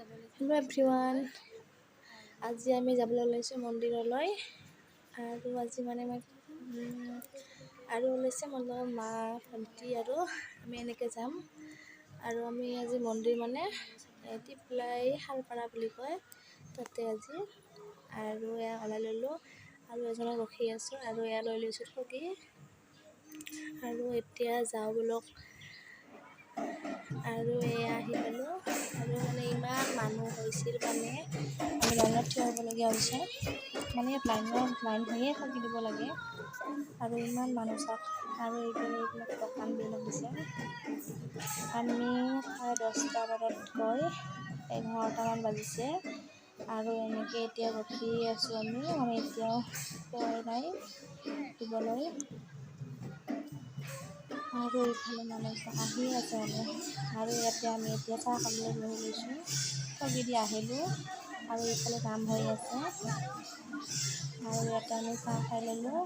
Hello' everyone, আজি আমি যাবলৈ ওলাইছোঁ মন্দিৰলৈ। আৰু আজি মানে মই আৰু ওলাইছে মোৰ লগত মা, ভণ্টি আৰু আমি এনেকৈ যাম। আৰু আমি আজি মন্দিৰ মানে টিপলাই শালপাৰা বুলি কয়, তাতে আজি আৰু এয়া ওলাই ল'লোঁ আৰু এজনক ৰখি আছোঁ আৰু এয়া লৈ লৈছোঁ ঠগি। আৰু এতিয়া যাওঁ বোলক। আৰু এয়া আহি পালোঁ আৰু মানে ইমান মানুহ হৈছিল মানে আমি লাইনত থিয় হ'বলগীয়া হৈছে। মানে ইয়াত লাইন হৈয়ে ঠগি দিব লাগে আৰু ইমান মানুহ চাওক। আৰু এইবিলাক দোকানবিলাক দিছে। আমি 10:30 মানত গৈ 11টামান বাজিছে আৰু এনেকৈ এতিয়া ৰখি আছোঁ আমি। মানে এতিয়াও পোৱাই নাই দিবলৈ। আৰু এইফালে মানুহ আহি আছে মানে। আৰু ইয়াতে আমি এতিয়া চাহ খাবলৈ বহি লৈছোঁ। ঠগি দি আহিলোঁ আৰু এইফালে কাম হৈ আছে আৰু ইয়াতে আমি চাহ খাই ল'লোঁ।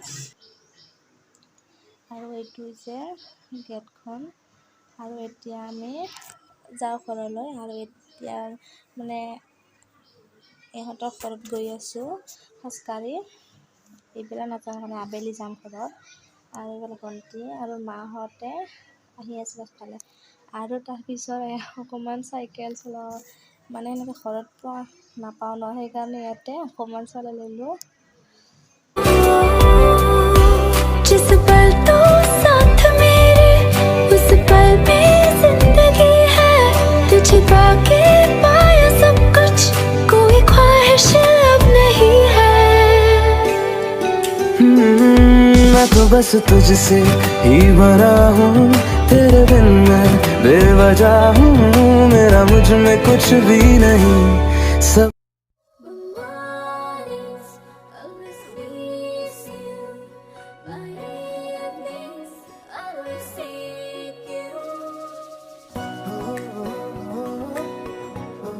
আৰু এইটো হৈছে গেটখন। আৰু এতিয়া আমি যাওঁ ঘৰলৈ। আৰু এতিয়া মানে ইহঁতৰ ঘৰত গৈ আছোঁ খোজকাঢ়ি। এইবিলাক নাযাওঁ মানে আবেলি যাম ঘৰত। আৰু এইফালে ভণ্টি আৰু মাহঁতে আহি আছে পাছফালে। আৰু তাৰপিছত অকণমান চাইকেল চলাওঁ, মানে এনেকৈ ঘৰত পোৱা নাপাওঁ ন, সেইকাৰণে ইয়াতে অকণমান চলাই ল'লোঁ। मैं तो बस तुझसे ही भरा हूँ, तेरे बिन मैं बेवजह हूँ। मेरा मुझ में कुछ भी नहीं सब